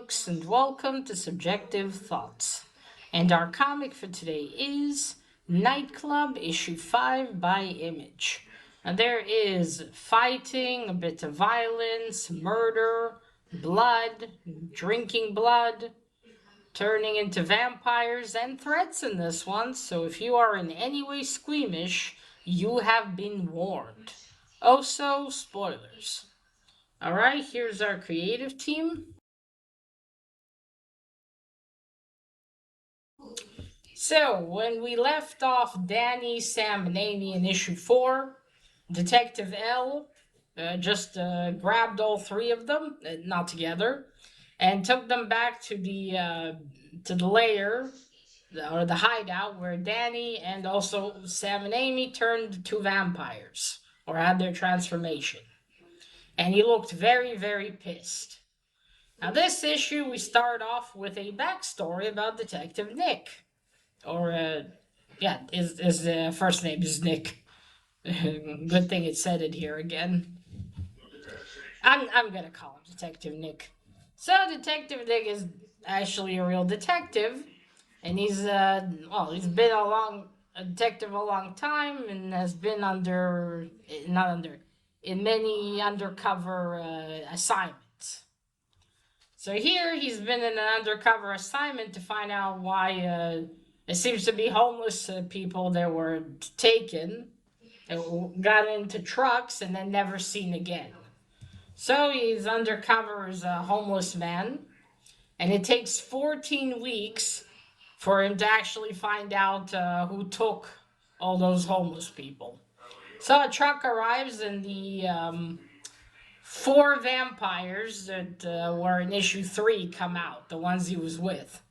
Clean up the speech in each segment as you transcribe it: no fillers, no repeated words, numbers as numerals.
folks, and welcome to Subjective Thoughts. And our comic for today is Nightclub Issue 5 by Image. Now, there is fighting, a bit of violence, murder, blood, drinking blood, turning into vampires, and threats in this one, so if you are in any way squeamish, you have been warned. Also, spoilers. Alright, here's our creative team. So, when we left off Danny, Sam, and Amy in issue 4, Detective L just grabbed all three of them, not together, and took them back to the lair, or the hideout, where Danny and also Sam and Amy turned to vampires, or had their transformation. And he looked very, very pissed. Now, this issue, we start off with a backstory about Detective Nick. Or, yeah, his first name is Nick. Good thing it said it here again. I'm gonna call him Detective Nick. So, Detective Nick is actually a real detective, and he's been a detective a long time, and has been not under, in many undercover assignments. So here he's been in an undercover assignment to find out why it seems to be homeless people that were taken, that got into trucks and then never seen again. So he's undercover as a homeless man, and it takes 14 weeks for him to actually find out who took all those homeless people. So a truck arrives, and the four vampires that were in issue 3 come out, the ones he was with.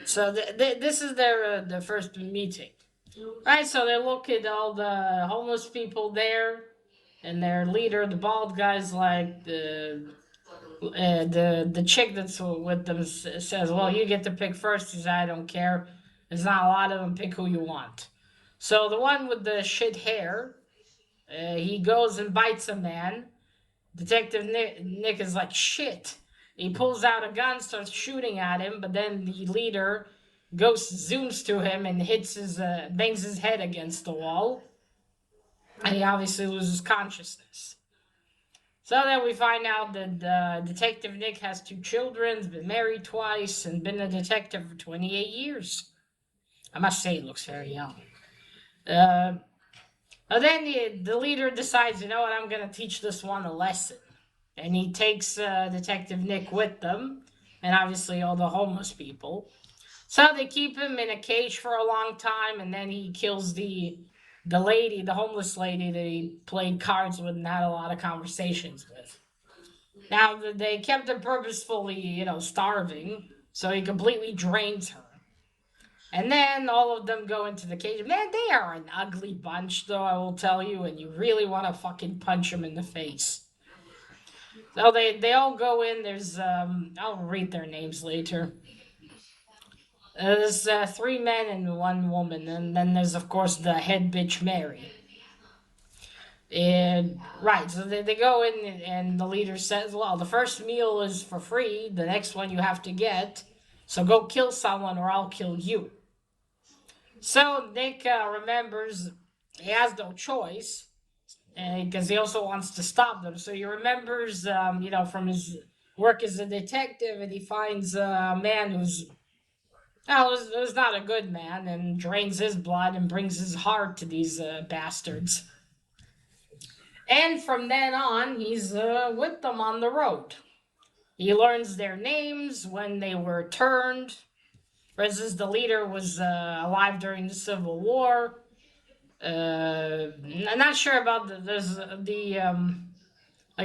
So this is their first meeting. Right, so they look at all the homeless people there, and their leader, the bald guy's like, the chick that's with them says, "Well, you get to pick first." He says, "I don't care. There's not a lot of them. Pick who you want." So the one with the shit hair, he goes and bites a man. Detective Nick is like, "Shit." He pulls out a gun, starts shooting at him, but then the leader zooms to him and bangs his head against the wall, and he obviously loses consciousness. So then we find out that Detective Nick has 2 children, has been married twice, and been a detective for 28 years. I must say, he looks very young. Then the leader decides, you know what, I'm going to teach this one a lesson. And he takes Detective Nick with them, and obviously all the homeless people. So they keep him in a cage for a long time, and then he kills the lady, the homeless lady that he played cards with and had a lot of conversations with. Now, they kept her purposefully, starving, so he completely drains her. And then all of them go into the cage. Man, they are an ugly bunch, though, I will tell you, and you really want to fucking punch them in the face. So they all go in. There's, I'll read their names later. There's 3 men and 1 woman, and then there's, of course, the head bitch, Mary. And right, so they go in, and the leader says, "Well, the first meal is for free. The next one you have to get. So go kill someone, or I'll kill you." So Nick remembers he has no choice, because he also wants to stop them. So he remembers, from his work as a detective, and he finds a man who's not a good man, and drains his blood and brings his heart to these bastards. And from then on, he's with them on the road. He learns their names, when they were turned. For instance, the leader was alive during the Civil War. I'm not sure about there's like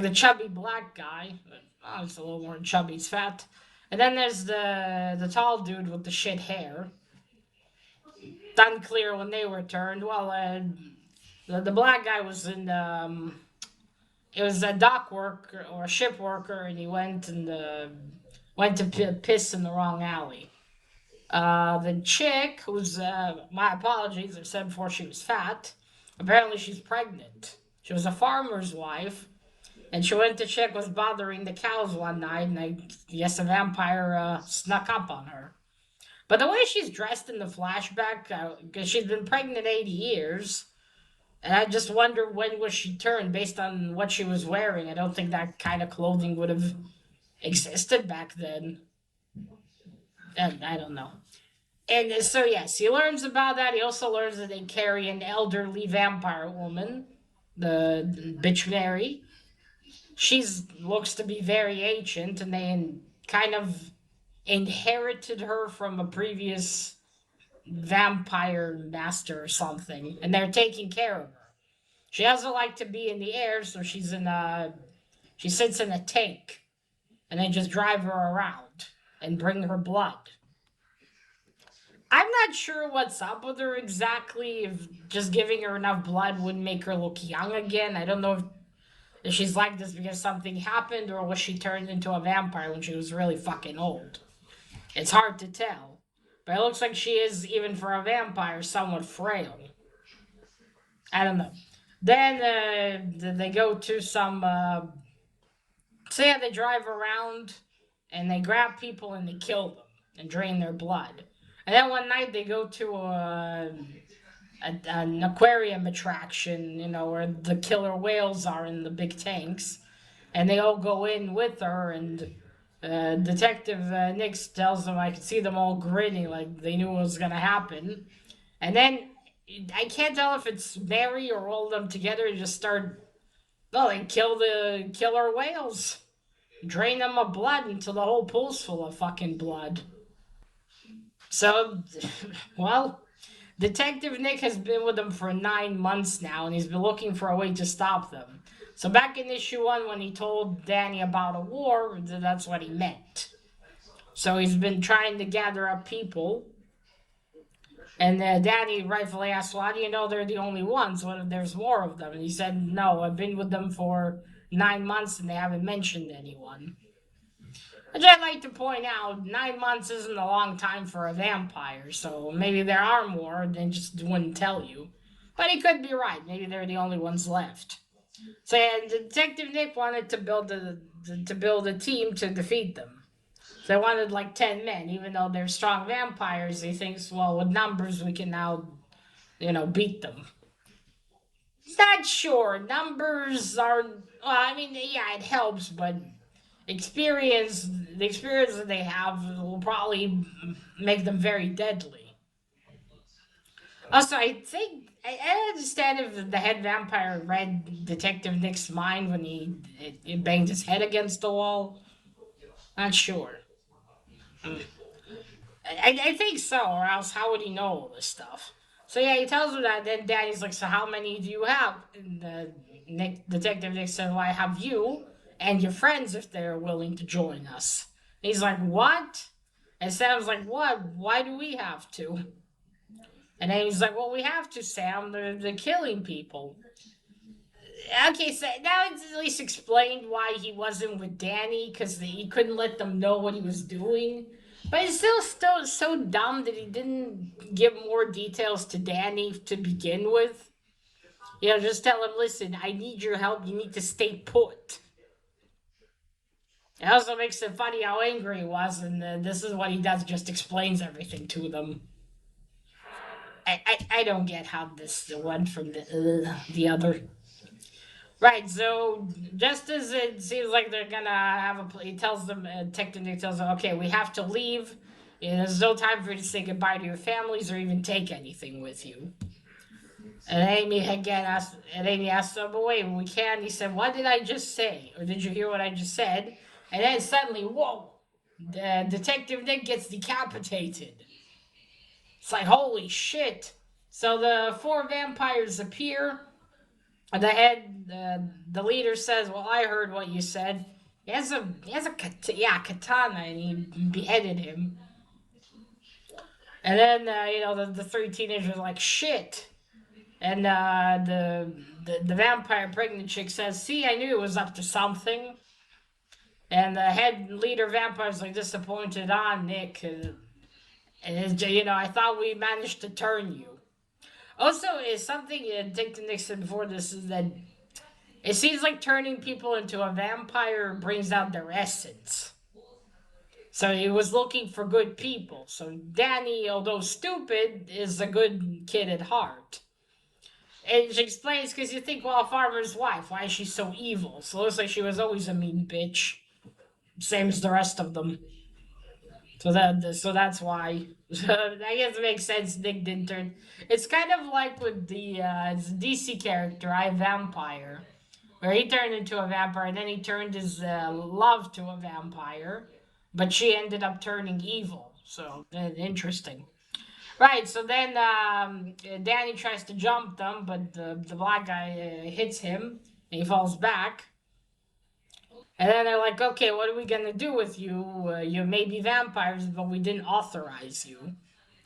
the chubby black guy. Oh, it's a little more chubby. He's fat. And then there's the tall dude with the shit hair. It's unclear when they were turned. Well, the black guy was in it was a dock worker or a ship worker, and he went to piss in the wrong alley. The chick, who's my apologies, I said before she was fat. Apparently, she's pregnant. She was a farmer's wife, And she went to check what's bothering the cows one night, and I guess a vampire snuck up on her. But the way she's dressed in the flashback, because she's been pregnant 80 years, and I just wonder when was she turned based on what she was wearing. I don't think that kind of clothing would have existed back then. And I don't know. And so, yes, he learns about that. He also learns that they carry an elderly vampire woman, the bitch Mary. She's looks to be very ancient, and they kind of inherited her from a previous vampire master or something, and they're taking care of her. She doesn't like to be in the air, so she sits in a tank, and they just drive her around and bring her blood. I'm not sure what's up with her exactly. If just giving her enough blood would make her look young again. I don't know if she's like this because something happened or was she turned into a vampire when she was really fucking old. It's hard to tell. But it looks like she is, even for a vampire, somewhat frail. I don't know. Then they go to some. So yeah, they drive around and they grab people and they kill them and drain their blood. And then one night they go to an aquarium attraction, where the killer whales are in the big tanks. And they all go in with her, and Detective Nix tells them, I could see them all grinning like they knew what was going to happen. And then I can't tell if it's Mary or all of them together just start, well, they kill the killer whales. Drain them of blood until the whole pool's full of fucking blood. So, well, Detective Nick has been with them for 9 months now, and he's been looking for a way to stop them. So back in issue 1, when he told Danny about a war, that's what he meant. So he's been trying to gather up people. And Danny rightfully asked, well, how do you know they're the only ones? What if there's more of them? And he said, no, I've been with them for 9 months and they haven't mentioned anyone. Which I'd like to point out, 9 months isn't a long time for a vampire, so maybe there are more, they just wouldn't tell you. But he could be right, maybe they're the only ones left. So yeah, Detective Nick wanted to build a team to defeat them. So they wanted like 10 men, even though they're strong vampires, he thinks, well, with numbers we can now, beat them. Not sure. Numbers are, well, I mean, yeah, it helps, but the experience that they have will probably make them very deadly. Also, I think I understand if the head vampire read Detective Nick's mind when he banged his head against the wall. Not sure. I think so, or else how would he know all this stuff? So yeah, he tells him that. Then Daddy's like, "So how many do you have?" And Detective Nick said, "Well, I have you and your friends if they're willing to join us." And he's like, "What?" And Sam's like, "What? Why do we have to?" And then he's like, "Well, we have to, Sam. They're killing people." Okay, so now it's at least explained why he wasn't with Danny, because he couldn't let them know what he was doing. But it's still so dumb that he didn't give more details to Danny to begin with. Just tell him, listen, I need your help. You need to stay put. It also makes it funny how angry he was, and this is what he does, just explains everything to them. I don't get how this went from the other. Right, so just as it seems like they're gonna have he tells them, Detective tells them, okay, we have to leave. There's no time for you to say goodbye to your families or even take anything with you. And Amy asked him, but wait, we can't. He said, what did I just say? Or did you hear what I just said? And then suddenly, whoa, Detective Nick gets decapitated. It's like, holy shit. So the 4 vampires appear. The leader says, "Well, I heard what you said." He has a katana, and he beheaded him. And then the 3 teenagers are like, "Shit," and the vampire pregnant chick says, "See, I knew it was up to something." And the head leader vampire's like disappointed on Nick, and I thought we managed to turn you. Also, is something Dick Nixon before this is that It seems like turning people into a vampire brings out their essence. So he was looking for good people. So Danny, although stupid, is a good kid at heart. And she explains because you think, well, a farmer's wife, why is she so evil? So it looks like she was always a mean bitch, same as the rest of them. So that's why. I guess it makes sense. Nick didn't turn. It's kind of like with the it's a DC character, iVampire, where he turned into a vampire, and then he turned his love to a vampire, but she ended up turning evil. So interesting. Right, so then Danny tries to jump them, but the black guy hits him, and he falls back. And then they're like, okay, what are we going to do with you? You may be vampires, but we didn't authorize you.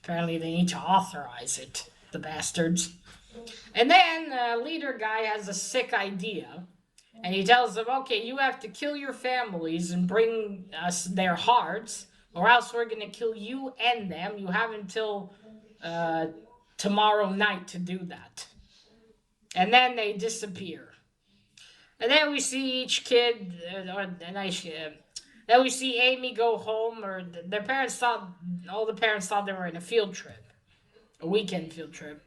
Apparently, they need to authorize it, the bastards. And then leader guy has a sick idea. And he tells them, okay, you have to kill your families and bring us their hearts, or else we're going to kill you and them. You have until tomorrow night to do that. And then they disappear. And then we see each kid, then we see Amy go home, or their parents thought, all the parents thought they were in a field trip, a weekend field trip.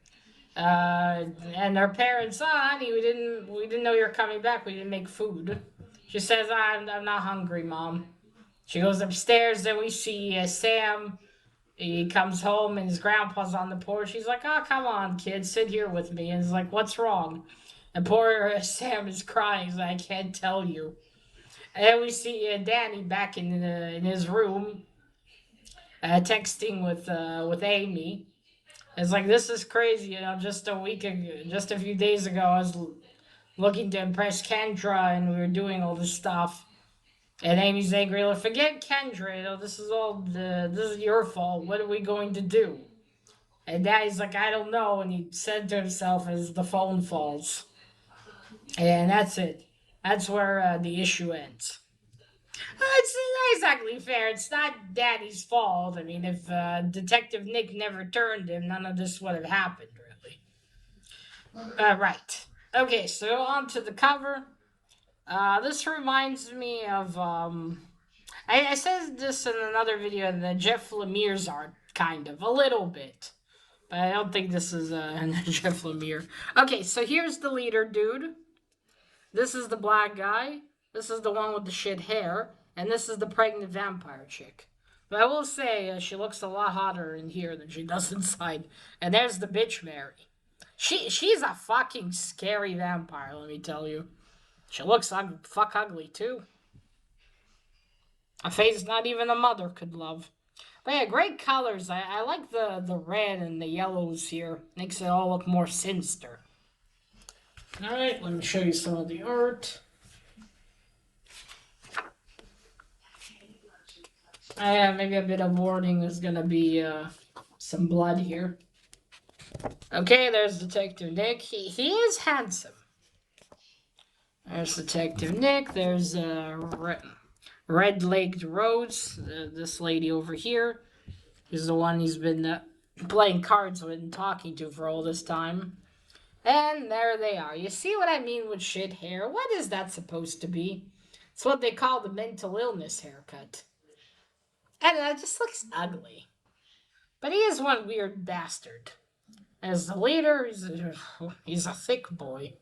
And their parents, honey, we didn't know you were coming back. We didn't make food. She says, I'm not hungry, Mom. She goes upstairs. Then we see Sam. He comes home and his grandpa's on the porch. He's like, oh, come on, kid, sit here with me. And he's like, what's wrong? And poor Sam is crying. He's like, I can't tell you. And then we see Danny back in his room, texting with Amy. It's like, this is crazy, you know. Just a few days ago, I was looking to impress Kendra, and we were doing all this stuff. And Amy's angry. Like, forget Kendra. You know, this is your fault. What are we going to do? And Daddy's like, I don't know. And he said to himself as the phone falls. And that's it. That's where the issue ends. It's not exactly fair. It's not Daddy's fault. I mean, if Detective Nick never turned him, none of this would have happened, really. Right. Okay, so on to the cover. This reminds me of, I said this in another video, the Jeff Lemire's art, kind of, a little bit. But I don't think this is Jeff Lemire. Okay, so here's the leader dude. This is the black guy. This is the one with the shit hair. And this is the pregnant vampire chick. But I will say, she looks a lot hotter in here than she does inside. And there's the bitch Mary. She's a fucking scary vampire, let me tell you. She looks ugly, too. A face not even a mother could love. But yeah, great colors. I like the red and the yellows here. Makes it all look more sinister. Alright, let me show you some of the art. Maybe a bit of warning. There's gonna be some blood here. Okay, there's Detective Nick. He is handsome. There's Detective Nick. There's Red-Legged Rose. This lady over here is the one he's been playing cards with and talking to for all this time. And there they are. You see what I mean with shit hair? What is that supposed to be? It's what they call the mental illness haircut. And it just looks ugly. But he is one weird bastard. As the leader, he's a thick boy.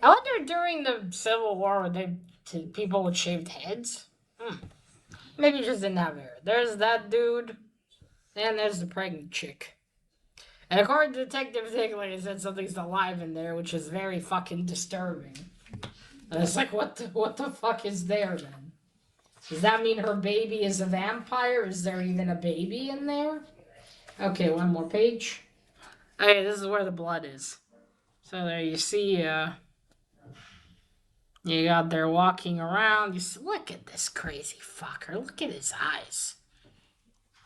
I wonder during the Civil War, people with shaved heads? Maybe he just didn't have hair. There's that dude. And there's the pregnant chick. And according to Detective Nick, like I said, something's alive in there, which is very fucking disturbing. And it's like, what the fuck is there then? Does that mean her baby is a vampire? Is there even a baby in there? Okay, one more page. Okay, this is where the blood is. So there you see, you got there walking around. You see, look at this crazy fucker. Look at his eyes.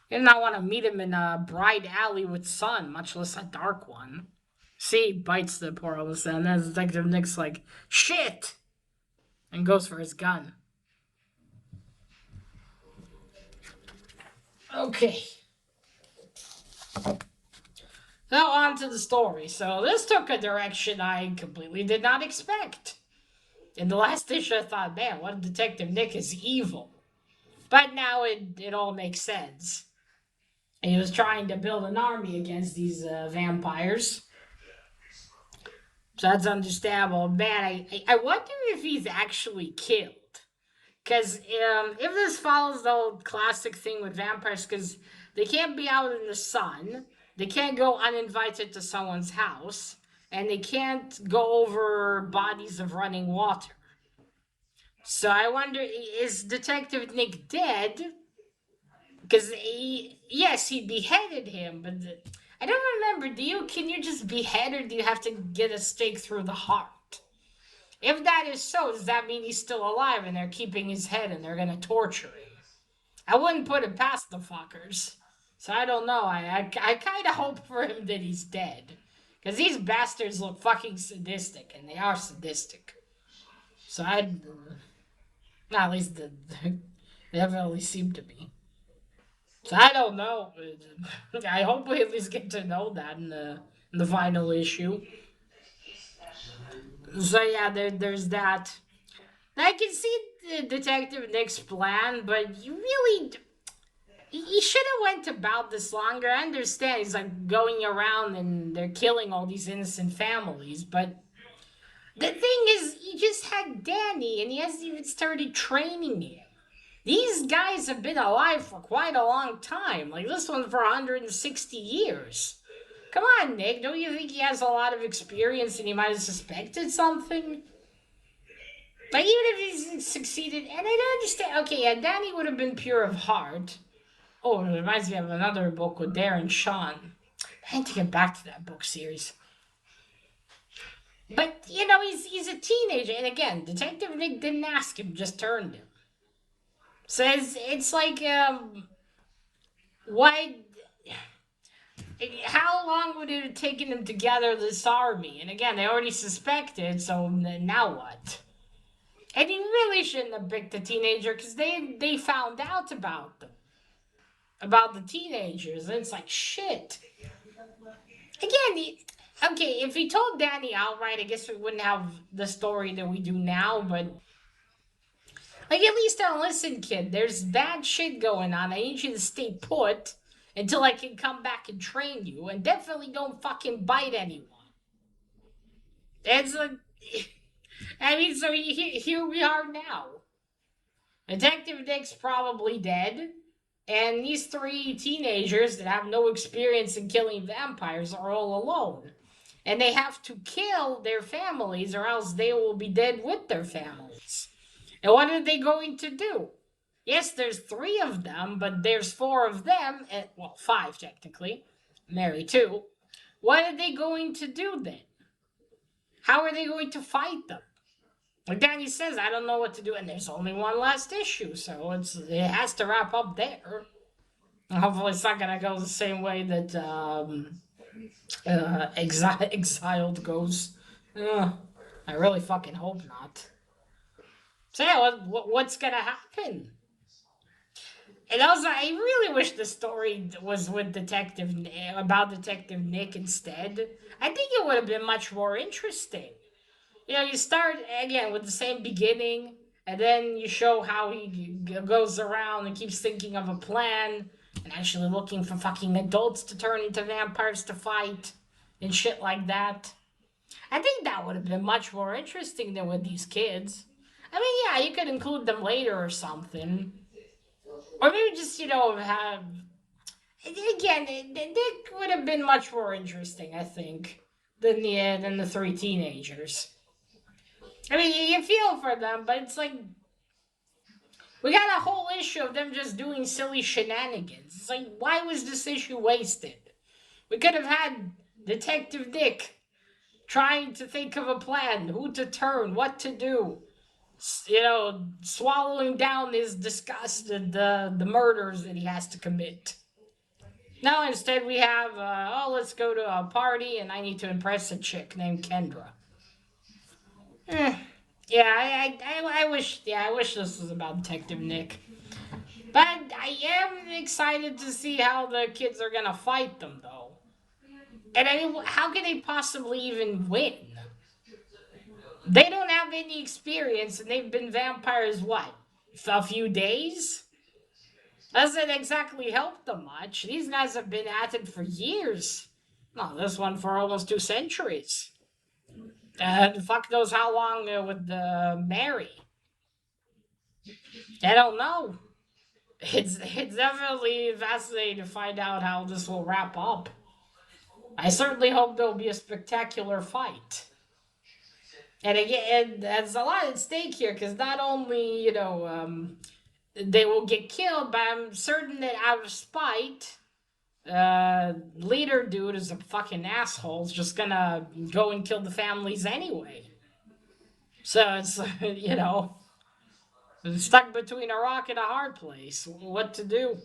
You did not want to meet him in a bright alley with sun, much less a dark one. See, he bites the poor old son, and then Detective Nick's like, shit! And goes for his gun. Okay. Now on to the story. So this took a direction I completely did not expect. In the last issue, I thought, man, what Detective Nick is evil. But now it all makes sense. He was trying to build an army against these vampires. So that's understandable. Man, I wonder if he's actually killed. Because if this follows the old classic thing with vampires, because they can't be out in the sun, they can't go uninvited to someone's house, and they can't go over bodies of running water. So I wonder, is Detective Nick dead? Because yes, he beheaded him, but I don't remember. Can you just behead, or do you have to get a stake through the heart? If that is so, does that mean he's still alive and they're keeping his head and they're gonna torture him? I wouldn't put it past the fuckers. So I don't know. I kind of hope for him that he's dead. Because these bastards look fucking sadistic, and they are sadistic. So I'd. At least they definitely seem to be. So I don't know. I hope we at least get to know that in the final issue. So yeah, there's that. I can see the Detective Nick's plan, but you really he should have went about this longer. I understand he's like going around and they're killing all these innocent families, but the thing is, he just had Danny and he hasn't even started training him. These guys have been alive for quite a long time. Like this one for 160 years. Come on, Nick. Don't you think he has a lot of experience and he might have suspected something? Like, even if he's succeeded, and I don't understand. Okay, yeah, Danny would have been pure of heart. Oh, it reminds me of another book with Darren Sean. I need to get back to that book series. But, he's a teenager. And again, Detective Nick didn't ask him, just turned him. So it's like, why. How long would it have taken him to gather this army? And again, they already suspected, so now what? And he really shouldn't have picked a teenager because they found out about the teenagers, and it's like shit. Again, okay, if he told Danny outright, I guess we wouldn't have the story that we do now. But like, at least don't listen, kid. There's bad shit going on. I need you to stay put until I can come back and train you, and definitely don't fucking bite anyone. It's like, I mean, so here we are now. Detective Nick's probably dead, and these three teenagers that have no experience in killing vampires are all alone. And they have to kill their families, or else they will be dead with their families. And what are they going to do? Yes, there's three of them, but there's four of them, and, well, five technically. Mary, too. What are they going to do then? How are they going to fight them? Like Danny says, I don't know what to do, and there's only one last issue, so it has to wrap up there. Hopefully, it's not gonna go the same way that Exiled goes. I really fucking hope not. So yeah, what's gonna happen? And also, I really wish the story was with about Detective Nick instead. I think it would have been much more interesting. You start again with the same beginning, and then you show how he goes around and keeps thinking of a plan and actually looking for fucking adults to turn into vampires to fight and shit like that. I think that would have been much more interesting than with these kids. I mean, yeah, you could include them later or something. Or maybe just, have. Again, it would have been much more interesting, I think, than the three teenagers. I mean, you feel for them, but it's like we got a whole issue of them just doing silly shenanigans. It's like, why was this issue wasted? We could have had Detective Dick trying to think of a plan, who to turn, what to do. Swallowing down his disgust at the murders that he has to commit. Now instead we have, let's go to a party and I need to impress a chick named Kendra. Yeah, I wish. Yeah, I wish this was about Detective Nick. But I am excited to see how the kids are gonna fight them, though. And I mean, how can they possibly even win? They don't have any experience, and they've been vampires, what? A few days? Doesn't exactly help them much. These guys have been at it for years. No, this one for almost 2 centuries. And fuck knows how long with Mary. I don't know. It's definitely fascinating to find out how this will wrap up. I certainly hope there'll be a spectacular fight. And again, there's a lot at stake here because not only they will get killed, but I'm certain that out of spite, leader dude is a fucking asshole. Is just gonna go and kill the families anyway. So it's stuck between a rock and a hard place. What to do?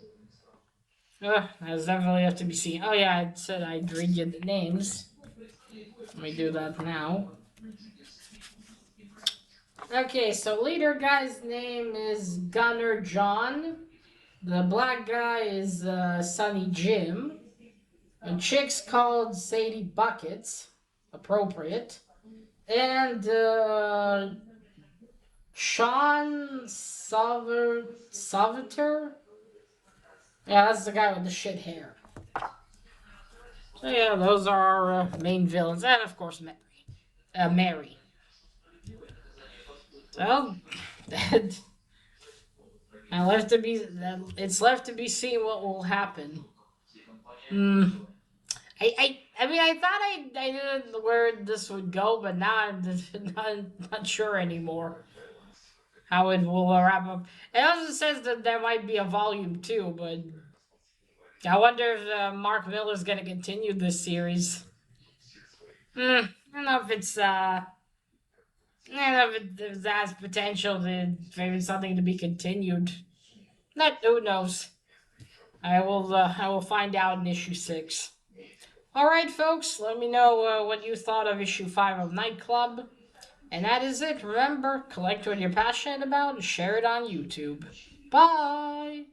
That's definitely have to be seen. Oh yeah, I said I'd read you the names. Let me do that now. Okay, so leader guy's name is Gunner John. The black guy is Sonny Jim. A chick's called Sadie Buckets. Appropriate. And Sean Sauveter? Yeah, that's the guy with the shit hair. So yeah, those are our main villains. And of course, Mary. So, it's left to be seen what will happen. Hmm. I mean, I thought I knew where this would go, but now I'm not sure anymore how it will wrap up. It also says that there might be a volume 2, but I wonder if Mark Miller's going to continue this series. I don't know if it's I don't know if it has potential to maybe something to be continued. Not who knows. I will find out in issue 6. All right, folks, let me know what you thought of issue 5 of Nightclub. And that is it. Remember, collect what you're passionate about and share it on YouTube. Bye!